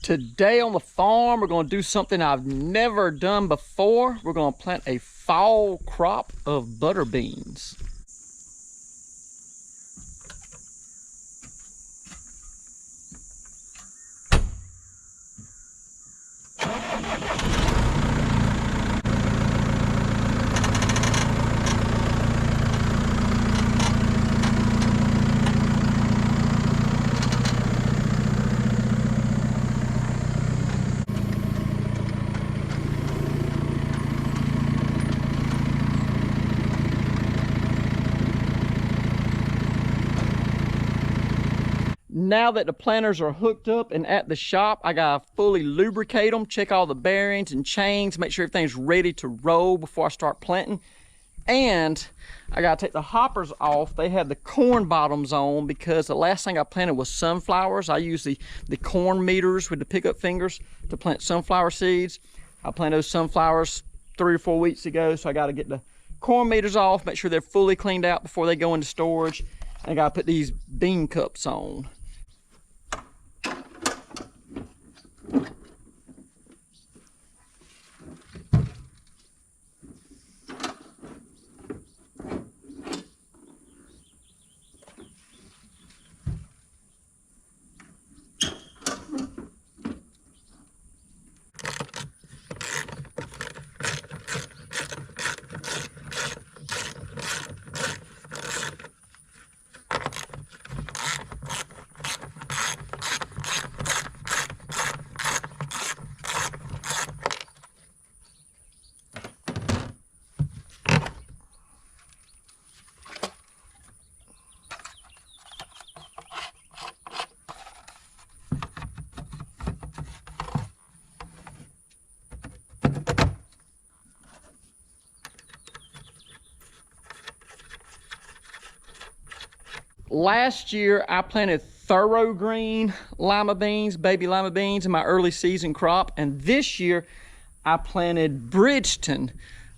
Today on the farm, we're going to do something I've never done before. We're going to plant a fall crop of butter beans. Now that the planters are hooked up and at the shop, I gotta fully lubricate them, check all the bearings and chains, make sure everything's ready to roll before I start planting. And I gotta take the hoppers off. They have the corn bottoms on because the last thing I planted was sunflowers. I use the corn meters with the pickup fingers to plant sunflower seeds. I planted those sunflowers 3 or 4 weeks ago, so I gotta get the corn meters off, make sure they're fully cleaned out before they go into storage. And I gotta put these bean cups on. Last year, I planted thorough green lima beans, baby lima beans in my early season crop. And this year, I planted Bridgeton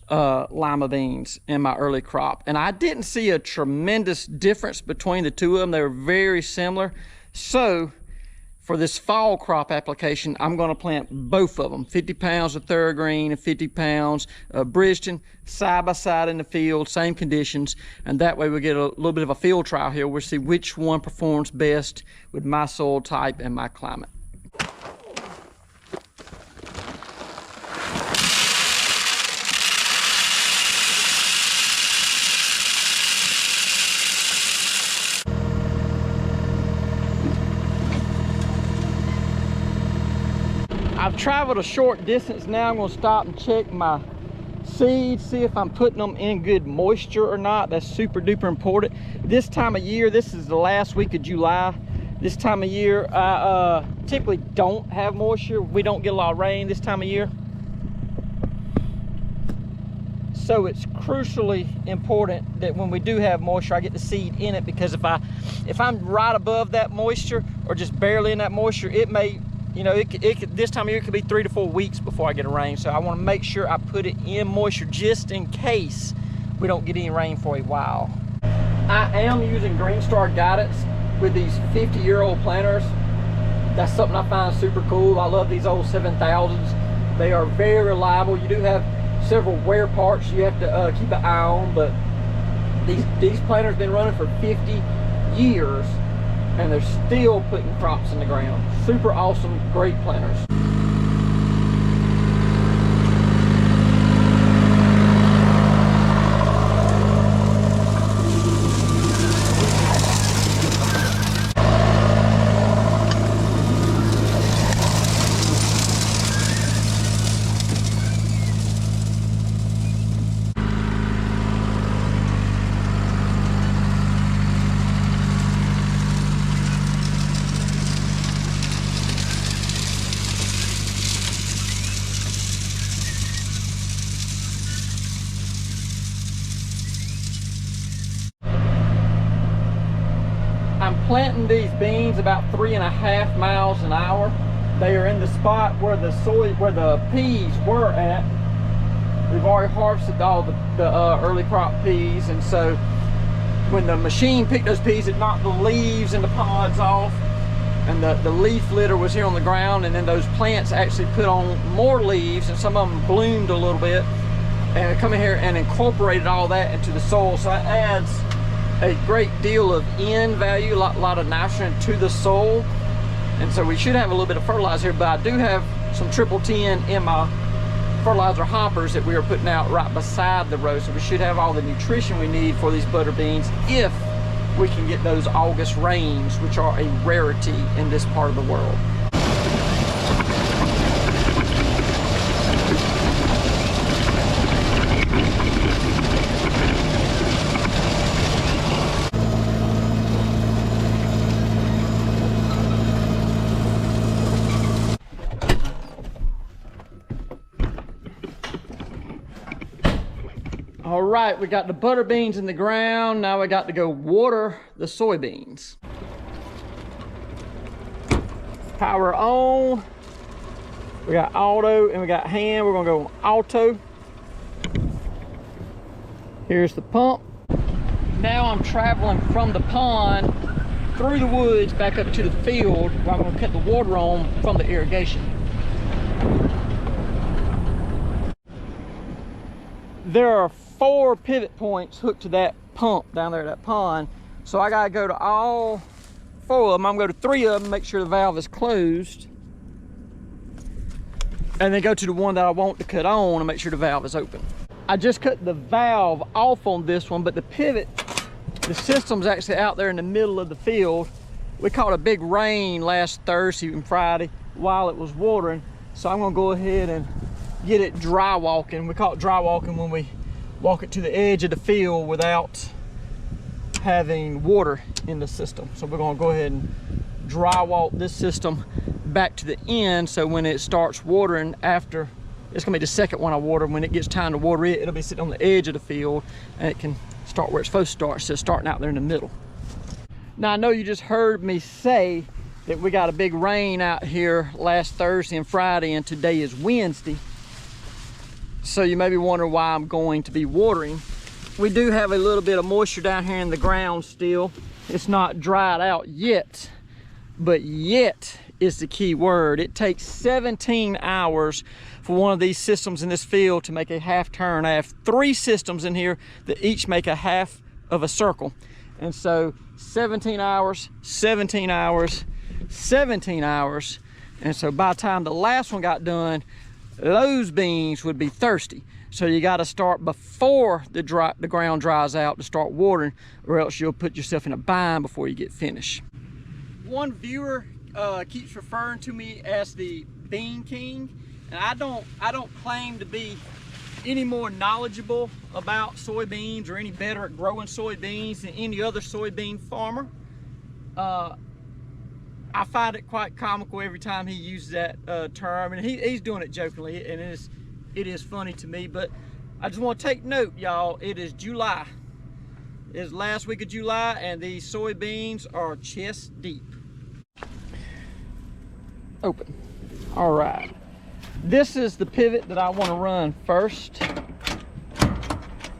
lima beans in my early crop. And I didn't see a tremendous difference between the two of them. They were very similar. So for this fall crop application, I'm gonna plant both of them, 50 pounds of thorough green and 50 pounds of Bridgeton, side by side in the field, same conditions. And that way we get a little bit of a field trial here. We'll see which one performs best with my soil type and my climate. I've traveled a short distance now. I'm gonna stop and check my seeds, see if I'm putting them in good moisture or not. That's super duper important. This time of year, this is the last week of July. This time of year, I typically don't have moisture. We don't get a lot of rain this time of year. So it's crucially important that when we do have moisture, I get the seed in it, because if I'm right above that moisture or just barely in that moisture, it may, you know, this time of year it could be 3 to 4 weeks before I get a rain. So I want to make sure I put it in moisture just in case we don't get any rain for a while. I am using Green Star guidance with these 50-year-old planters. That's something I find super cool. I love these old 7000s. They are very reliable. You do have several wear parts you have to keep an eye on, but these planters have been running for 50 years. And they're still putting crops in the ground. Super awesome, great planters. I'm planting these beans about 3.5 miles an hour. They are in the spot where the peas were at. We've already harvested all the early crop peas, and so when the machine picked those peas, it knocked the leaves and the pods off. and the leaf litter was here on the ground, and then those plants actually put on more leaves, and some of them bloomed a little bit, and come in here and incorporated all that into the soil. So it adds a great deal of N value, a lot of nitrogen to the soil. And so we should have a little bit of fertilizer here, but I do have some triple 10 in my fertilizer hoppers that we are putting out right beside the row. So we should have all the nutrition we need for these butter beans if we can get those August rains, which are a rarity in this part of the world. All right, we got the butter beans in the ground. Now we got to go water the soybeans. Power on. We got auto and we got hand. We're gonna go auto. Here's the pump. Now I'm traveling from the pond through the woods back up to the field where I'm gonna cut the water on from the irrigation. There are 4 pivot points hooked to that pump down there at that pond. So I gotta go to all 4 of them. I'm gonna go to 3 of them, make sure the valve is closed. And then go to the one that I want to cut on and make sure the valve is open. I just cut the valve off on this one, but the pivot, the system's actually out there in the middle of the field. We caught a big rain last Thursday and Friday while it was watering. So I'm gonna go ahead and get it dry walking. We call it dry walking when we walk it to the edge of the field without having water in the system. So we're gonna go ahead and dry walk this system back to the end, so when it starts watering after, it's gonna be the second one I water. When it gets time to water it, it'll be sitting on the edge of the field and it can start where it's supposed to start, instead of starting out there in the middle. Now I know you just heard me say that we got a big rain out here last Thursday and Friday, and today is Wednesday. So you may be wondering why I'm going to be watering. We do have a little bit of moisture down here in the ground still. It's not dried out yet, but yet is the key word. It takes 17 hours for one of these systems in this field to make a half turn. I have 3 systems in here that each make a half of a circle. And so 17 hours, 17 hours, 17 hours. And so by the time the last one got done, those beans would be thirsty. So you got to start before the ground dries out to start watering, or else you'll put yourself in a bind before you get finished. One viewer keeps referring to me as the Bean King, and I don't claim to be any more knowledgeable about soybeans or any better at growing soybeans than any other soybean farmer. I find it quite comical every time he uses that term, and he's doing it jokingly, and it is funny to me. But I just want to take note, y'all, it is July. It is last week of July, and these soybeans are chest deep. Open. All right. This is the pivot that I want to run first.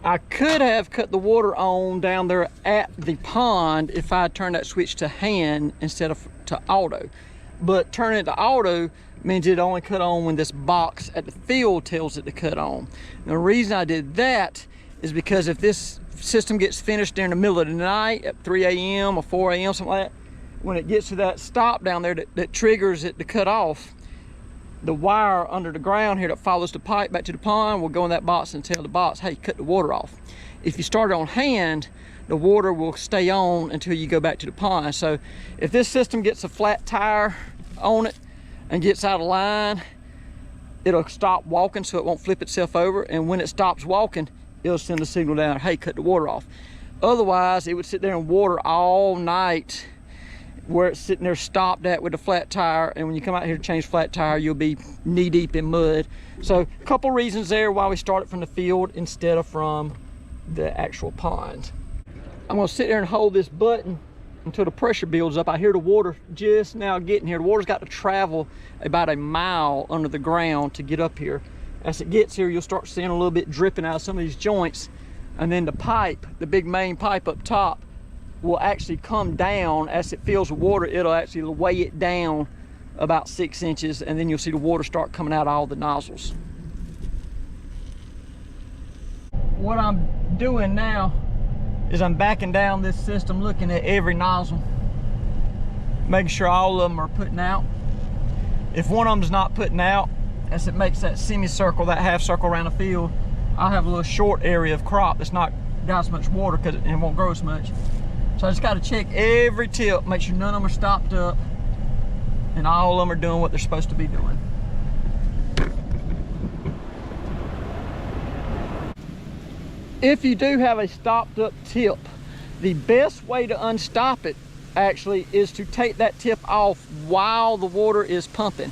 I could have cut the water on down there at the pond if I turned that switch to hand instead of to auto, but turning it to auto means it only cut on when this box at the field tells it to cut on. And the reason I did that is because if this system gets finished during the middle of the night at 3 a.m. or 4 a.m., something like that, when it gets to that stop down there that triggers it to cut off, the wire under the ground here that follows the pipe back to the pond will go in that box and tell the box, hey, cut the water off. If you start it on hand, the water will stay on until you go back to the pond. So if this system gets a flat tire on it and gets out of line, it'll stop walking so it won't flip itself over. And when it stops walking, it'll send a signal down, hey, cut the water off. Otherwise, it would sit there and water all night where it's sitting there stopped at with a flat tire, and when you come out here to change flat tire, you'll be knee deep in mud. So a couple reasons there why we started from the field instead of from the actual pond. I'm gonna sit there and hold this button until the pressure builds up. I hear the water just now getting here. The water's got to travel about a mile under the ground to get up here. As it gets here, you'll start seeing a little bit dripping out of some of these joints, and then the pipe, the big main pipe up top, will actually come down as it fills with water. It'll actually weigh it down about 6 inches, and then you'll see the water start coming out of all the nozzles. What I'm doing now is I'm backing down this system, looking at every nozzle, making sure all of them are putting out. If one of them's not putting out, as it makes that semicircle, that half circle around the field, I'll have a little short area of crop that's not got as much water because it won't grow as much. So I just got to check every tip, make sure none of them are stopped up, and all of them are doing what they're supposed to be doing. If you do have a stopped up tip, the best way to unstop it actually is to take that tip off while the water is pumping.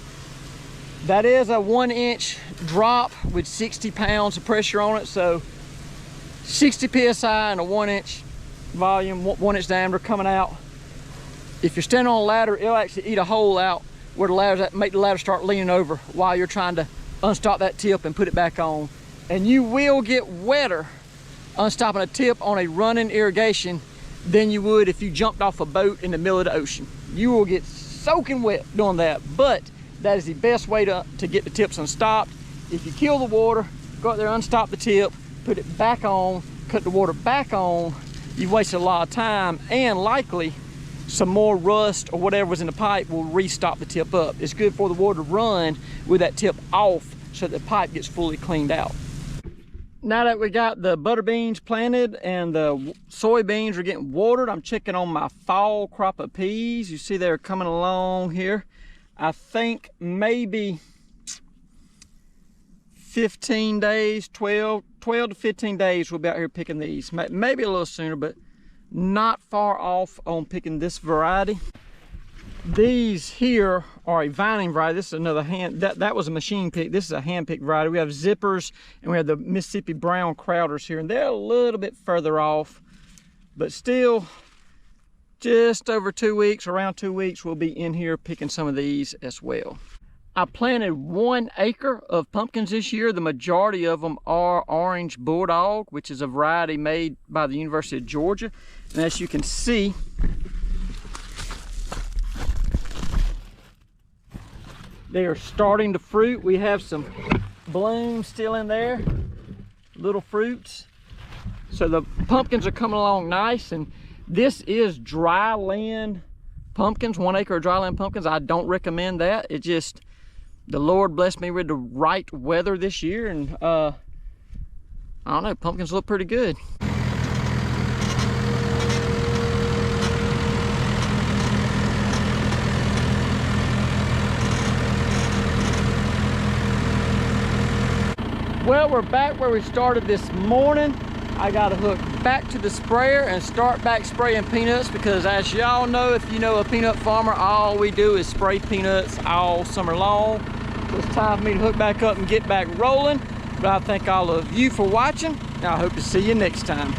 That is a 1-inch drop with 60 pounds of pressure on it, so 60 psi and a 1-inch volume, 1-inch diameter coming out. If you're standing on a ladder, it'll actually eat a hole out where the ladder's at, make the ladder start leaning over while you're trying to unstop that tip and put it back on. And you will get wetter unstopping a tip on a running irrigation than you would if you jumped off a boat in the middle of the ocean. You will get soaking wet doing that, but that is the best way to get the tips unstopped. If you kill the water, go out there, unstop the tip, put it back on, cut the water back on, you've wasted a lot of time, and likely some more rust or whatever was in the pipe will restop the tip up. It's good for the water to run with that tip off so that the pipe gets fully cleaned out. Now that we got the butter beans planted and the soybeans are getting watered, I'm checking on my fall crop of peas. You see they're coming along here. I think maybe 15 days, 12 to 15 days we'll be out here picking these. Maybe a little sooner, but not far off on picking this variety. These here are a vining variety. This is another hand, that was a machine pick. This is a hand picked variety. We have zippers and we have the Mississippi brown crowders here, and they're a little bit further off, but still just over 2 weeks, around 2 weeks, we'll be in here picking some of these as well. I planted 1 acre of pumpkins this year. The majority of them are Orange Bulldog, which is a variety made by the University of Georgia. And as you can see, they are starting to fruit. We have some blooms still in there, little fruits. So the pumpkins are coming along nice, and this is dry land pumpkins, 1 acre of dry land pumpkins. I don't recommend that. It just, the Lord blessed me with the right weather this year, and I don't know, pumpkins look pretty good. Well, we're back where we started this morning. I got to hook back to the sprayer and start back spraying peanuts, because as y'all know, if you know a peanut farmer, all we do is spray peanuts all summer long. So it's time for me to hook back up and get back rolling. But I thank all of you for watching, and I hope to see you next time.